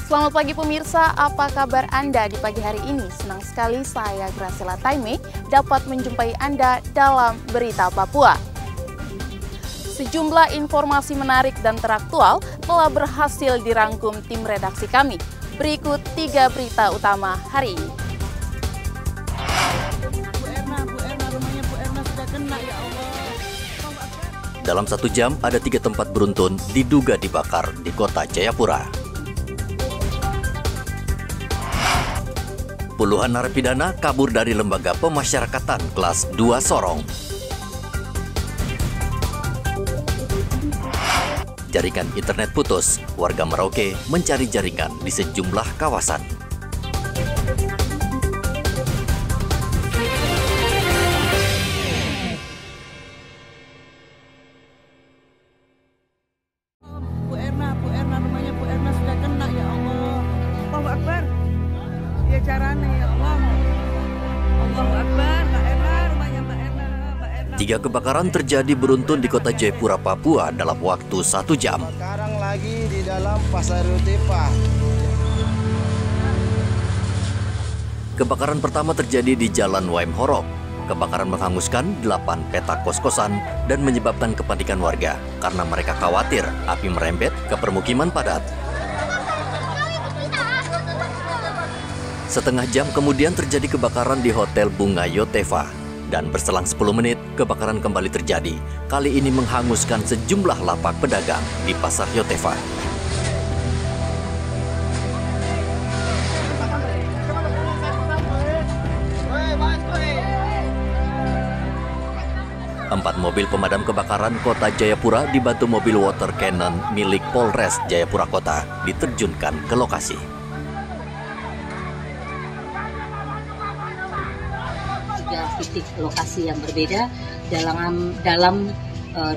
Selamat pagi pemirsa, apa kabar Anda di pagi hari ini? Senang sekali saya Graciela Taime dapat menjumpai Anda dalam Berita Papua. Sejumlah informasi menarik dan teraktual telah berhasil dirangkum tim redaksi kami. Berikut 3 berita utama hari ini. Bu Erna, rumahnya Bu Erna sudah kena, ya Allah. Dalam 1 jam, ada 3 tempat beruntun diduga dibakar di kota Jayapura. Puluhan narapidana kabur dari lembaga pemasyarakatan kelas 2 Sorong. Jaringan internet putus, warga Merauke mencari jaringan di sejumlah kawasan. Bu Erna, rumahnya Bu Erna sudah kena, ya Allah. Allahu Akbar. Ya caranya, ya Allah. Allahu Akbar, Mbak Erna, rumahnya Mbak Erna. 3 kebakaran terjadi beruntun di kota Jayapura, Papua dalam waktu 1 jam. Sekarang lagi di dalam Pasar Yotefa. Kebakaran pertama terjadi di Jalan Waim Horok. Kebakaran menghanguskan 8 petak kos-kosan dan menyebabkan kepanikan warga karena mereka khawatir api merembet ke permukiman padat. Setengah jam kemudian terjadi kebakaran di Hotel Bunga Yotefa. Dan berselang 10 menit, kebakaran kembali terjadi. Kali ini menghanguskan sejumlah lapak pedagang di Pasar Yotefa. Empat mobil pemadam kebakaran kota Jayapura dibantu mobil water cannon milik Polres Jayapura Kota diterjunkan ke lokasi. Titik lokasi yang berbeda dalam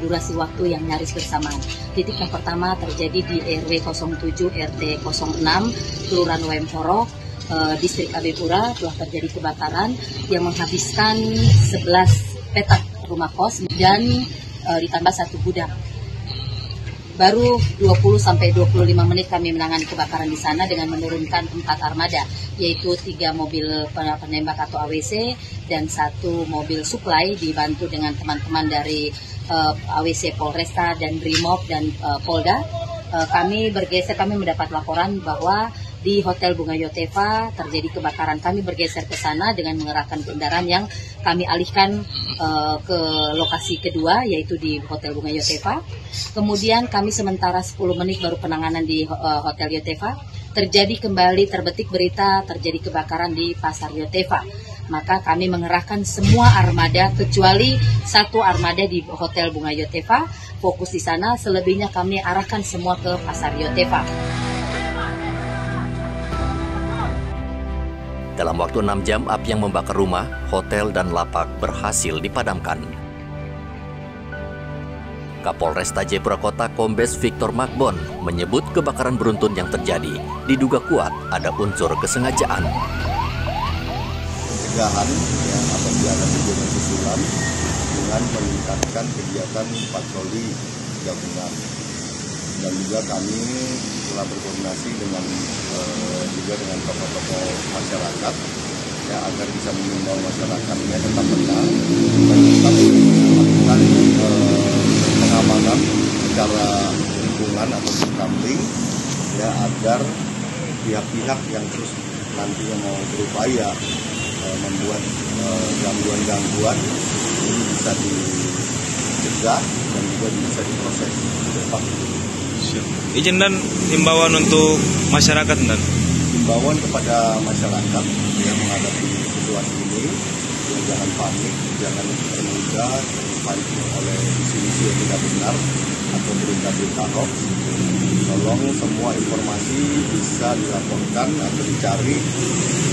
durasi waktu yang nyaris bersamaan. Titik yang pertama terjadi di RW 07 RT 06 Kelurahan Waim Horok, Distrik Abepura. Telah terjadi kebakaran yang menghabiskan 11 petak rumah kos dan ditambah 1 gudang. Baru 20-25 menit kami menangani kebakaran di sana dengan menurunkan 4 armada, yaitu 3 mobil penembak atau AWC dan 1 mobil suplai dibantu dengan teman-teman dari AWC Polresta dan Brimob dan Polda. Kami bergeser, kami mendapat laporan bahwa di Hotel Bunga Yotefa terjadi kebakaran. Kami bergeser ke sana dengan mengerahkan kendaraan yang kami alihkan ke lokasi kedua, yaitu di Hotel Bunga Yotefa. Kemudian kami sementara 10 menit baru penanganan di Hotel Yotefa. Terjadi kembali terbetik berita terjadi kebakaran di Pasar Yotefa. Maka kami mengerahkan semua armada kecuali 1 armada di Hotel Bunga Yotefa. Fokus di sana, selebihnya kami arahkan semua ke Pasar Yotefa. Dalam waktu 6 jam, api yang membakar rumah, hotel, dan lapak berhasil dipadamkan. Kapolresta Jayapura Kota Kombes Victor Magbon menyebut kebakaran beruntun yang terjadi diduga kuat ada unsur kesengajaan. Pencegahan yang apabila ada kejadian susulan dengan meningkatkan kegiatan patroli gabungan. Dan juga kami telah berkoordinasi dengan tokoh-tokoh masyarakat ya, agar bisa mengimbau masyarakatnya tetap tenang dan tetap melakukan pengamanan secara lingkungan atau samping ya, agar pihak-pihak yang terus nantinya mau berupaya membuat gangguan-gangguan ini bisa dicegah dan juga bisa diproses ke depan. Izin dan himbauan untuk masyarakat dan himbauan kepada masyarakat yang menghadapi situasi ini, ya, jangan panik, jangan termudah terpancing oleh isu-isu yang tidak benar atau berita-berita hoax. Tolong semua informasi bisa dilaporkan atau dicari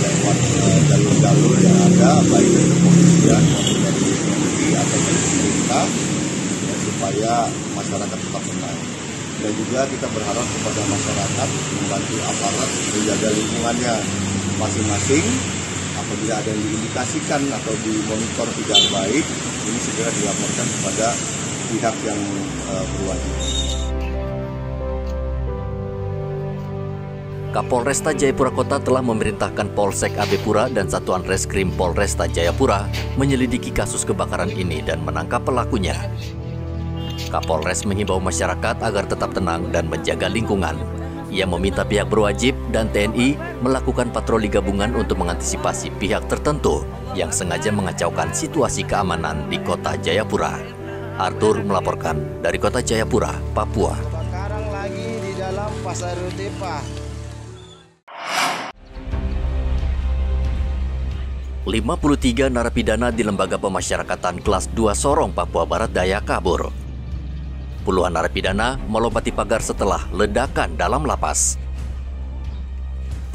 lewat jalur-jalur yang ada, baik dari kepolisian maupun dari TNI atau dari pemerintah, ya, supaya masyarakat tetap tenang. Dan juga kita berharap kepada masyarakat membantu aparat menjaga lingkungannya masing-masing. Apabila ada yang diindikasikan atau dimonitor tidak baik, ini segera dilaporkan kepada pihak yang berwajib. Kapolresta Jayapura Kota telah memerintahkan Polsek Abepura dan Satuan Reskrim Polresta Jayapura menyelidiki kasus kebakaran ini dan menangkap pelakunya. Kapolres menghimbau masyarakat agar tetap tenang dan menjaga lingkungan. Ia meminta pihak berwajib dan TNI melakukan patroli gabungan untuk mengantisipasi pihak tertentu yang sengaja mengacaukan situasi keamanan di Kota Jayapura. Arthur melaporkan dari Kota Jayapura, Papua. Sekarang lagi di dalam Pasar Yotefa. 53 narapidana di Lembaga Pemasyarakatan Kelas 2 Sorong, Papua Barat Daya kabur. Puluhan narapidana melompati pagar setelah ledakan dalam lapas.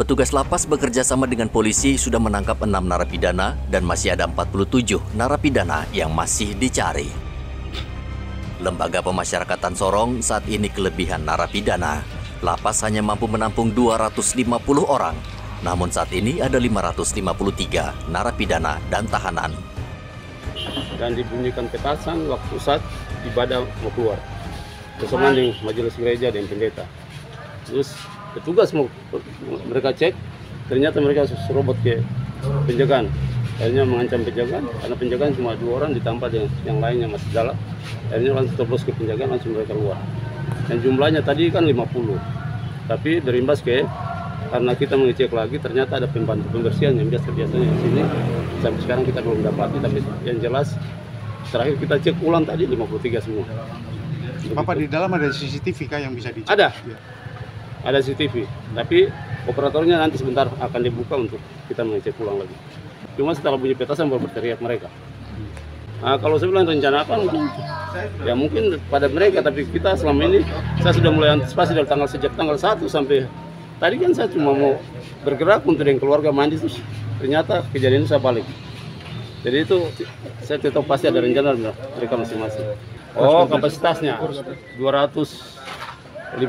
Petugas lapas bekerja sama dengan polisi sudah menangkap 6 narapidana dan masih ada 47 narapidana yang masih dicari. Lembaga Pemasyarakatan Sorong saat ini kelebihan narapidana. Lapas hanya mampu menampung 250 orang. Namun saat ini ada 553 narapidana dan tahanan. Dan dibunyikan petasan waktu saat ibadah mau keluar. Bersama dengan majelis gereja dan pendeta. Terus petugas mereka cek, ternyata mereka serobot ke penjagaan. Akhirnya mengancam penjagaan, karena penjagaan cuma 2 orang ditambah dengan yang lainnya masih dalam. Akhirnya langsung terobos ke penjagaan, langsung mereka keluar. Dan jumlahnya tadi kan 50. Tapi berimbas ke, karena kita mengecek lagi, ternyata ada pembantu pembersihan yang biasanya di sini. Sampai sekarang kita belum dapati, tapi yang jelas terakhir kita cek ulang tadi 53 semua. Bapak, di dalam ada CCTV kah yang bisa dicek? Ada. Ya. Ada CCTV, tapi operatornya nanti sebentar akan dibuka untuk kita mengecek ulang lagi. Cuma setelah bunyi petasan baru berteriak mereka. Nah, kalau saya bilang rencana apa? Ya mungkin pada mereka, tapi kita selama ini saya sudah mulai antisipasi dari sejak tanggal 1 sampai tadi kan saya cuma mau bergerak untuk yang keluarga mandi, terus ternyata kejadian itu saya balik. Jadi itu saya tetap pasti ada rencana mereka masing-masing. Oh, kapasitasnya 250.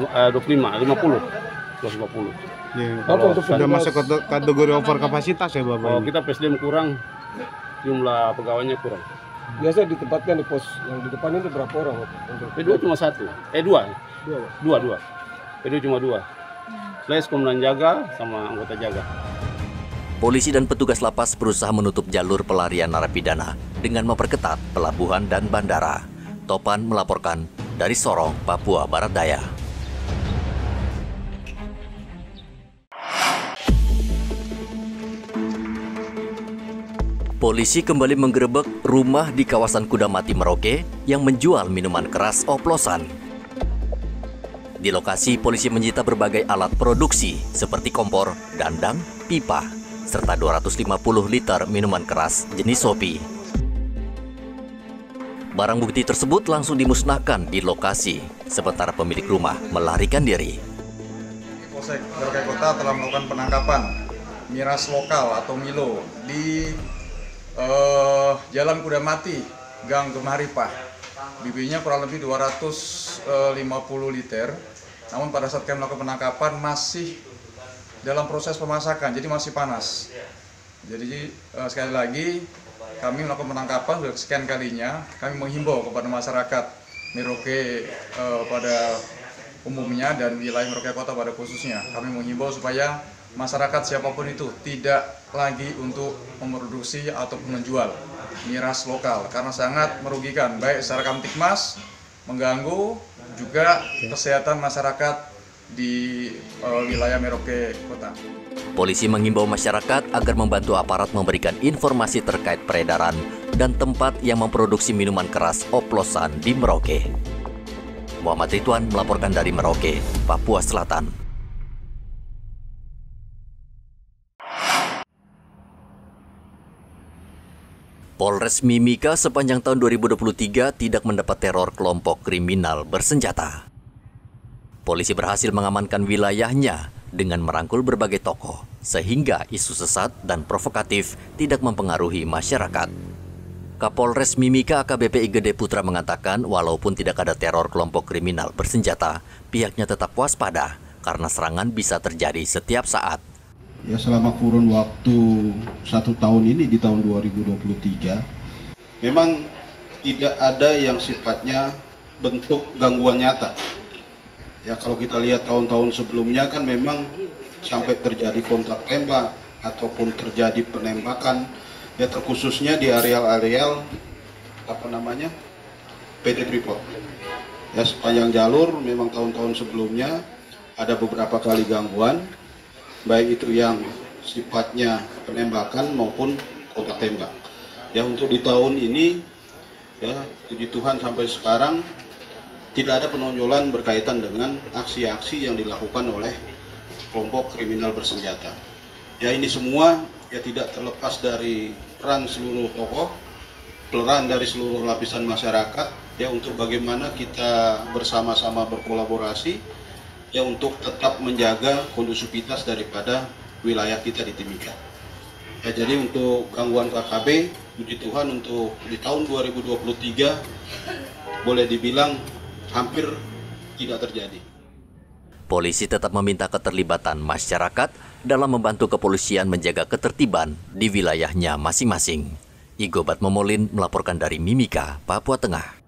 Ya, kalau sudah masuk kategori over kapasitas ya Bapak? Oh, kita PSDM kurang, jumlah pegawainya kurang. Biasa ditempatkan di pos yang di depan itu berapa orang? P2 cuma 1, dua. P2 cuma 2. Plus komandan jaga sama anggota jaga. Polisi dan petugas lapas berusaha menutup jalur pelarian narapidana dengan memperketat pelabuhan dan bandara. Topan melaporkan dari Sorong, Papua Barat Daya. Polisi kembali menggerebek rumah di kawasan Kudamati, Merauke yang menjual minuman keras oplosan. Di lokasi, polisi menyita berbagai alat produksi seperti kompor, dandang, pipa, serta 250 liter minuman keras jenis Sopi. Barang bukti tersebut langsung dimusnahkan di lokasi, sementara pemilik rumah melarikan diri. Polsek Merauke Kota telah melakukan penangkapan miras lokal atau Milo di Jalan Kudamati, Gang Gemaripah. Bibirnya kurang lebih 250 liter. Namun pada saat kami melakukan penangkapan masih dalam proses pemasakan, jadi masih panas. Jadi sekali lagi kami melakukan penangkapan sudah sekian kalinya. Kami menghimbau kepada masyarakat Merauke pada umumnya dan wilayah Merauke Kota pada khususnya. Kami menghimbau supaya masyarakat siapapun itu tidak lagi untuk memproduksi ataupun menjual miras lokal karena sangat merugikan baik secara kamtipmas, mengganggu juga kesehatan masyarakat di wilayah Merauke Kota. Polisi menghimbau masyarakat agar membantu aparat memberikan informasi terkait peredaran dan tempat yang memproduksi minuman keras oplosan di Merauke. Muhammad Ridwan melaporkan dari Merauke, Papua Selatan. Polres Mimika sepanjang tahun 2023 tidak mendapat teror kelompok kriminal bersenjata. Polisi berhasil mengamankan wilayahnya dengan merangkul berbagai tokoh, sehingga isu sesat dan provokatif tidak mempengaruhi masyarakat. Kapolres Mimika AKBP Igede Putra mengatakan walaupun tidak ada teror kelompok kriminal bersenjata, pihaknya tetap waspada karena serangan bisa terjadi setiap saat. Ya, selama kurun waktu 1 tahun ini di tahun 2023 memang tidak ada yang sifatnya bentuk gangguan nyata. Ya, kalau kita lihat tahun-tahun sebelumnya kan memang sampai terjadi kontak tembak ataupun terjadi penembakan, ya terkhususnya di areal-areal PT Freeport. Ya, sepanjang jalur memang tahun-tahun sebelumnya ada beberapa kali gangguan, baik itu yang sifatnya penembakan maupun kontak tembak. Ya, untuk di tahun ini, ya puji Tuhan sampai sekarang tidak ada penonjolan berkaitan dengan aksi-aksi yang dilakukan oleh kelompok kriminal bersenjata. Ya, ini semua ya tidak terlepas dari peran seluruh tokoh, peran dari seluruh lapisan masyarakat, ya untuk bagaimana kita bersama-sama berkolaborasi ya untuk tetap menjaga kondusivitas daripada wilayah kita di Timika. Ya, jadi untuk gangguan KKB, puji Tuhan untuk di tahun 2023 boleh dibilang hampir tidak terjadi. Polisi tetap meminta keterlibatan masyarakat dalam membantu kepolisian menjaga ketertiban di wilayahnya masing-masing. Igo Batmomolin melaporkan dari Mimika, Papua Tengah.